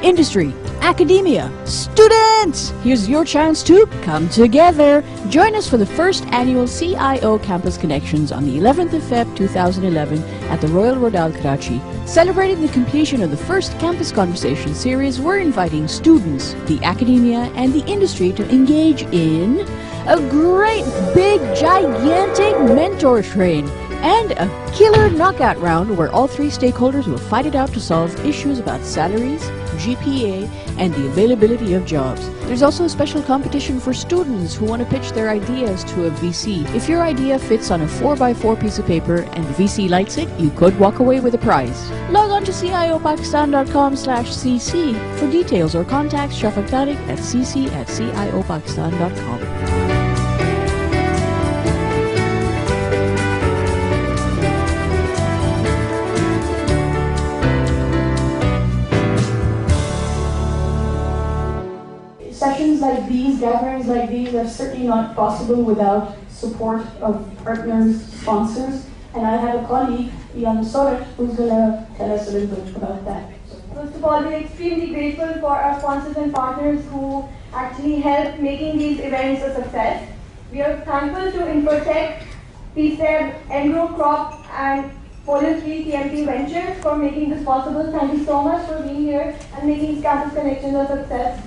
industry, academia, students! Here's your chance to come together. Join us for the first annual CIO Campus Connections on the 11th of Feb 2011 at the Royal Rodal, Karachi. Celebrating the completion of the first Campus Conversation series, we're inviting students, the academia, and the industry to engage in a great, big, gigantic mentor train and a killer knockout round where all three stakeholders will fight it out to solve issues about salaries, GPA, and the availability of jobs. There's also a special competition for students who want to pitch their ideas to a VC. If your idea fits on a 4x4 piece of paper and the VC likes it, you could walk away with a prize. Log on to ciopakistan.com/cc for details or contact Shafaq Tariq at cc@ciopakistan.com. Sessions like these, gatherings like these are certainly not possible without support of partners, sponsors, and I have a colleague, Ian Sorat, who's going to tell us a little bit about that. First of all, we're extremely grateful for our sponsors and partners who actually help making these events a success. We are thankful to Infotech, PSEB, Engro Crop, and Folio 3 TMT Ventures for making this possible. Thank you so much for being here and making Campus Connections a success.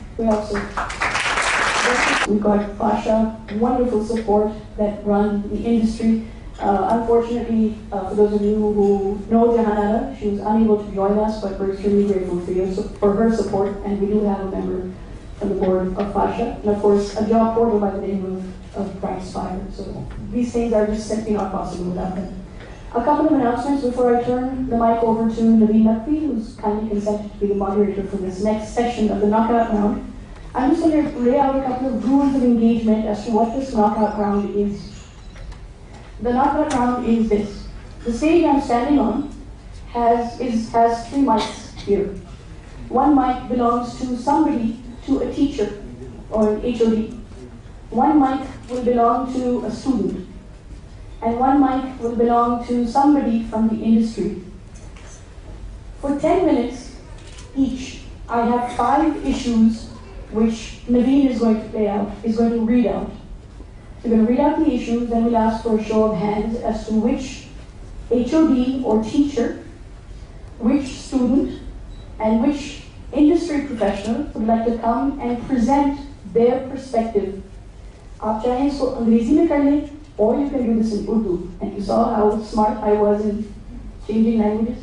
We got Fasha, wonderful support that run the industry. Unfortunately, for those of you who know Jahanara, she was unable to join us, but we're extremely grateful for her support, and we do have a member from the board of Fasha, and of course a job portal by the name of Brightspire. So these things are just simply not possible without them. A couple of announcements before I turn the mic over to Naveen Naqvi, who's kindly consented to be the moderator for this next session of the knockout round. I'm just going to lay out a couple of rules of engagement as to what this knockout round is. The knockout round is this. The stage I'm standing on has three mics here. One mic belongs to somebody, to a teacher or an HOD. One mic will belong to a student. And one mic will belong to somebody from the industry. For 10 minutes each, I have 5 issues which Naveen is going to read out. So we're going to read out the issues, then we'll ask for a show of hands as to which HOD or teacher, which student, and which industry professional would like to come and present their perspective. आप चाहें इसको अंग्रेजी में कर लें, or you can do this in Urdu. And you saw how smart I was in changing languages?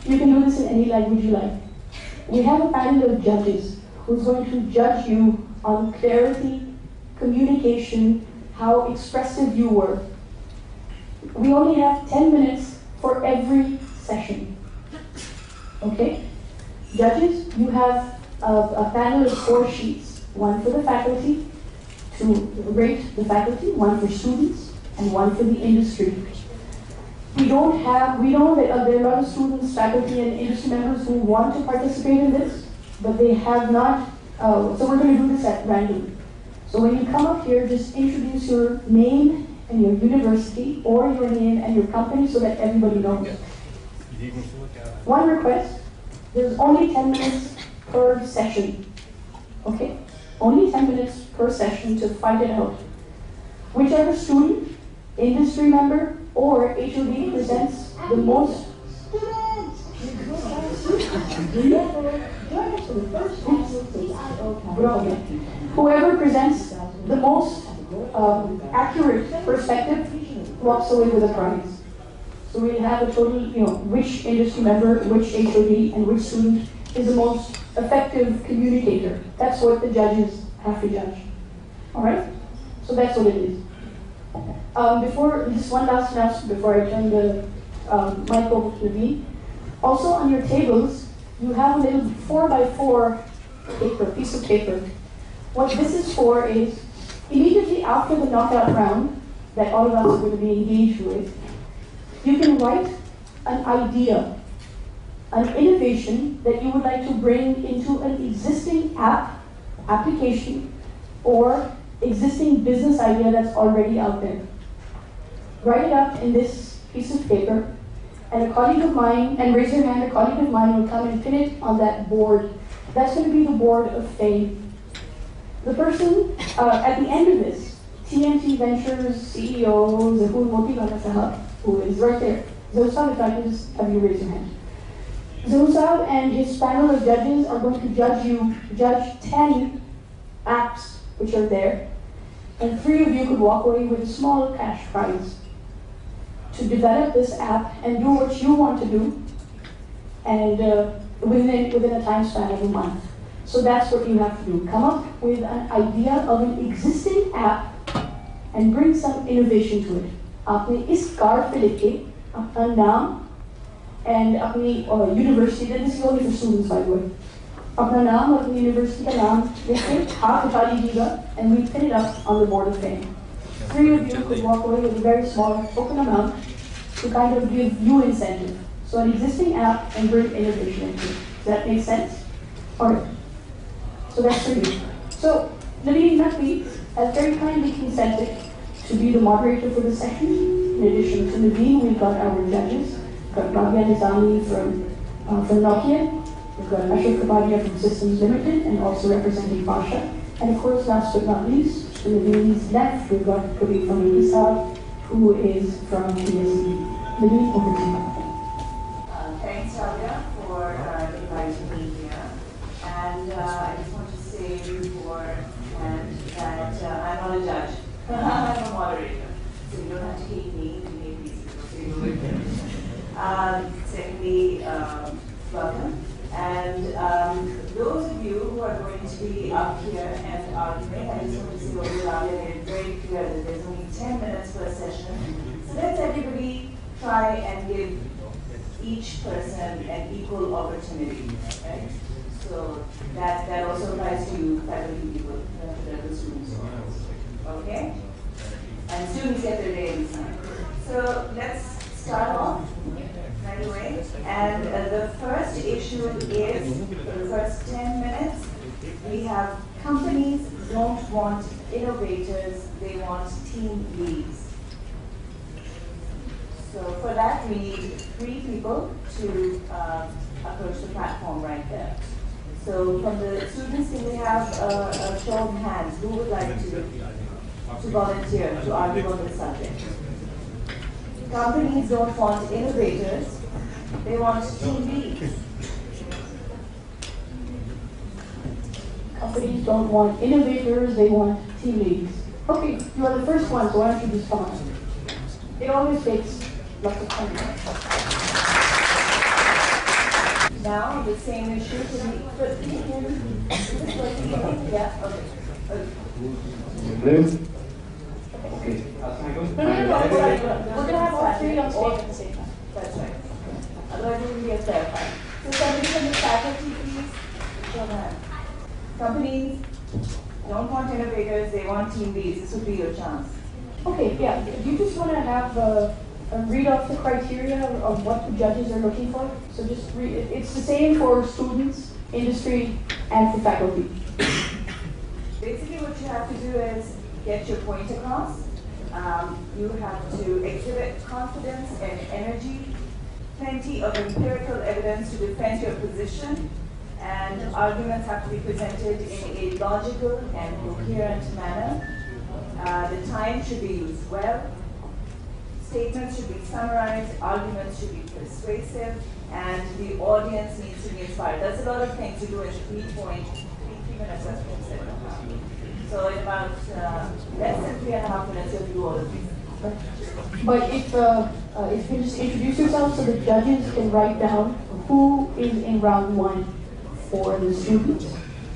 You can do this in any language you like. We have a panel of judges who's going to judge you on clarity, communication, how expressive you were. We only have 10 minutes for every session. Okay? Judges, you have a panel of 4 sheets. One for the faculty, to rate the faculty, one for students, and one for the industry. We know that there are a lot of students, faculty, and industry members who want to participate in this, but they have not, so we're going to do this at random. So when you come up here, just introduce your name and your university, or your name and your company so that everybody knows. One request, there's only 10 minutes per session, okay? Only 10 minutes per session to fight it out. Whichever student, industry member, or HOD presents the most. Whoever presents the most accurate perspective walks away with a prize. So we'll have a total, which industry member, which HOD, and which student is the most effective communicator. That's what the judges have to judge. All right? So that's what it is. Just one last announcement before I turn the mic over to Naveen. Also on your tables, you have a little 4x4 piece of paper. What this is for is, immediately after the knockout round that all of us are going to be engaged with, you can write an idea, an innovation that you would like to bring into an existing application, or existing business idea that's already out there. Write it up in this piece of paper, and a colleague of mine, and raise your hand, a colleague of mine will come and pin it on that board. That's going to be the board of fame. The person at the end of this, TNT Ventures CEO Zahul Moti Bana Sahab, who is right there. Zahul Sahab, if I can just have you raise your hand. Zahul Sahab and his panel of judges are going to judge 10 apps which are there, and 3 of you could walk away with a small cash prize to develop this app and do what you want to do, and within a time span of a month. So that's what you have to do. Come up with an idea of an existing app and bring some innovation to it. आपने इस card पे लिखे अपना नाम and अपनी university, this is only for students by the way, अपना नाम और अपनी university का नाम लिख के हाथ उठा लीजिएगा, and we pin it up on the board of fame. 3 of you could walk away with a very small token amount to kind of give you incentive. So an existing app and bring innovation into it. Does that make sense? Alright. So that's for you. So Naveen Naqvi has very kindly consented to be the moderator for the session. In addition to Naveen, we've got our judges. We've got Rabia Nizami from Nokia. We've got Ashok Kapadia from Systems Limited, and also representing Pasha. And of course, last but not least, to Naveen's left, we've got Kabir from Isab, who is from TSE. Naveen, over to you. Thanks, Rabia, for inviting me here. And I just want to say beforehand that I'm not a judge. I'm a moderator. So you don't have to hate me to make these people. Secondly, welcome. And those of you who are going to be up here and arguing, I just want to say over Rabia made it very clear that there's only 10 minutes per session. So let's everybody try and give each person an equal opportunity, right? So that also applies to faculty people, the students. Okay? And students get their day in time. So let's start off right away. And the first issue is, for the first 10 minutes, we have companies don't want innovators, they want team leads. So for that, we need 3 people to approach the platform right there. So from the students, can we have a show of hands? Who would like to volunteer to argue on this subject? Companies don't want innovators, they want team leads. Companies don't want innovators, they want team leads. Okay, you are the first one, so why don't you just come on? It always takes lots of time. Now, the same issue can be put in. Yeah, okay. Liz? Okay. No, we're going to have all 3 on stage at the same time. That's right. Otherwise, it will be a fair fight. So somebody from the faculty, please. Show of hands. Companies don't want innovators, they want team leads. This would be your chance. Okay, yeah. Do you just want to have read off the criteria of what the judges are looking for? So just read. It's the same for students, industry, and for faculty. Basically, what you have to do is get your point across. You have to exhibit confidence and energy, plenty of empirical evidence to defend your position, and arguments have to be presented in a logical and coherent manner. The time should be used well. Statements should be summarized, arguments should be persuasive, and the audience needs to be inspired. That's a lot of things to do in 3 minutes, that's what I said. So in about less than 3.5 minutes, you'll do all of these. But if you just introduce yourself so the judges can write down who is in round 1 for the students,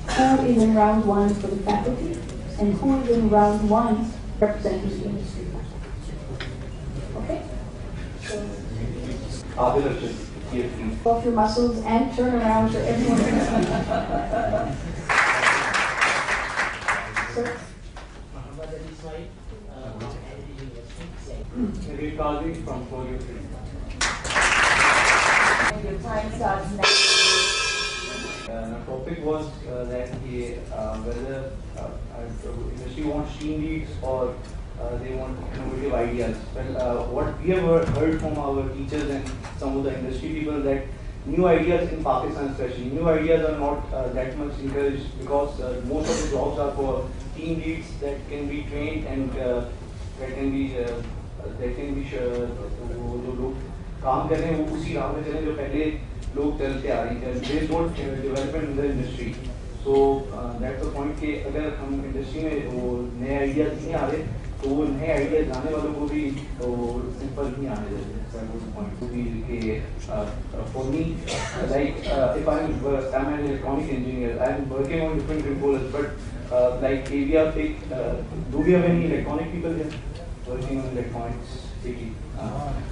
who is in round 1 for the faculty, and who is in round 1 representing the industry. Okay? So, off your muscles and turn around so everyone can see. Sir? Maybe Kazi from Korea. Your time starts now. The topic was that whether industry wants team leads or they want innovative ideas. Well, what we have heard from our teachers and some of the industry people that new ideas in Pakistan especially, new ideas are not that much encouraged because most of the jobs are for team leads that can be trained and वो जो लोग काम कर रहे हैं वो उसी राह में चले जो पहले लोग चलते आ रहे हैं. There is no development in the industry. So that's the point कि अगर हम इंडस्ट्री में वो नए आइडियाज नहीं आ रहे तो वो नए आइडियाज लाने वालों को भी सिंपल नहीं आने देते. That was the point. To be for me, like if I'm an electronic engineer, I'm working on different controllers, but like AVR pick, do we have any electronic people here working on electronics?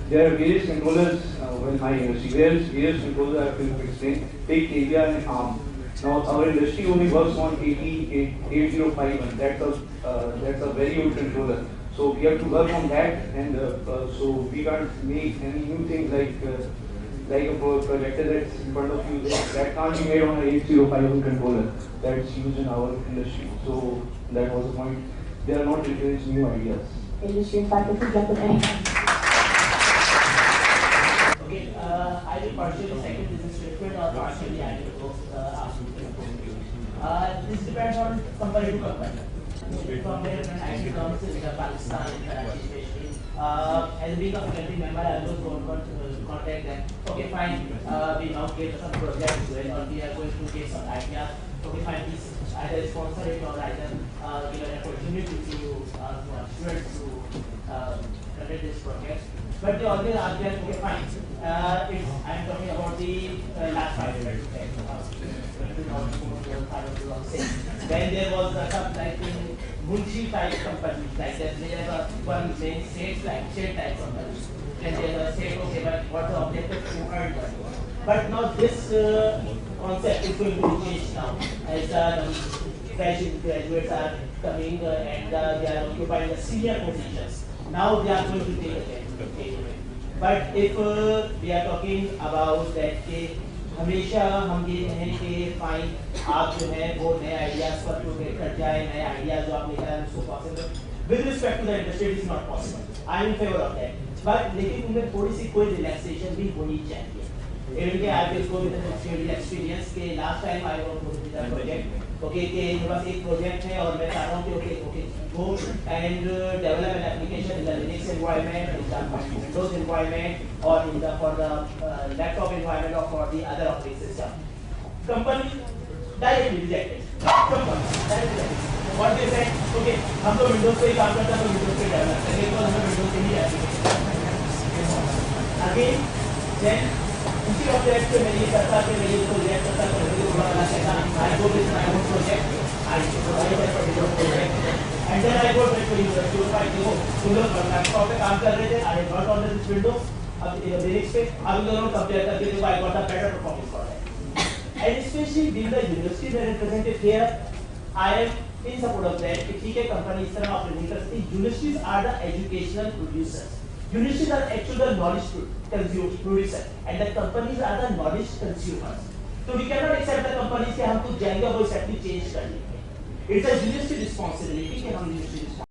There are various controllers in my industry. Various controllers I have to explain. Take AVR and ARM. Now our industry only works on 8051. That's a very old controller. So we have to work on that, and so we can't make any new things like a projector that's in front of you. That can't be made on an 8051 controller that's used in our industry. So that was the point. They are not introducing new ideas. Industry faculty jump in anytime. Okay, I will partially second this statement or partially I will ask you. This depends on company to company. From where when IT comes in Pakistan, especially, as being a faculty member, I will go contact them. Okay, fine, we now get some projects or we are going to get some ideas. Okay, fine, please either sponsor it or either give an opportunity to students to conduct this project. But they always ask them, okay, fine, I am talking about the last 5 years. When there was some like Munshi type company, like that they have one main state type company, and they have a state, okay, but what the objective to earn money. But now this concept is going to be changed now as fresh graduates are coming and they are occupying the senior positions. Now they are going to take a but if we are talking about that के हमेशा हम ये कहें कि fine आप जो है वो नए आइडियाज पर प्रोग्रेस कर जाए, नए आइडियाज जो आप लेकर आए उसको possible with respect to the industry is not possible. I am in favour of that, but लेकिन उनमें थोड़ी सी कोई रिलैक्सेशन भी होनी चाहिए. Even के I will go with an experience के last time I was going with a project. Okay, कि मेरे पास एक प्रोजेक्ट है और मैं चाह रहा हूँ कि okay go and develop an application in the Linux environment, in the Windows environment, or in the for the laptop environment or for the other operating system. Company directly rejected. Company directly rejected. What they said, okay, हम तो Windows पे ही काम करते हैं तो Windows पे develop करेंगे तो हमें Windows पे ही application. Again, then instead of that मैं ये करता कि मैं ये इसको रिएक्ट करता तो मुझे थोड़ा बना सकता. I go with my own project. I provide that particular project. And then I go back to university to find हो तुम लोग लैपटॉप पे काम कर रहे थे. I got on this Windows. अब Linux पे अब दोनों कंपेयर करके देखो I got a better performance for that. And especially being the university that represented here, I am in support of that. कि ठीक है कंपनी इस तरह ऑपरेट करती है. Universities are the educational producers. Universities are actually the knowledge producer, and the companies are the knowledge consumers. So we cannot accept the companies कि हम कुछ जाएंगे वो exactly change कर लेंगे. It's a university responsibility कि हम university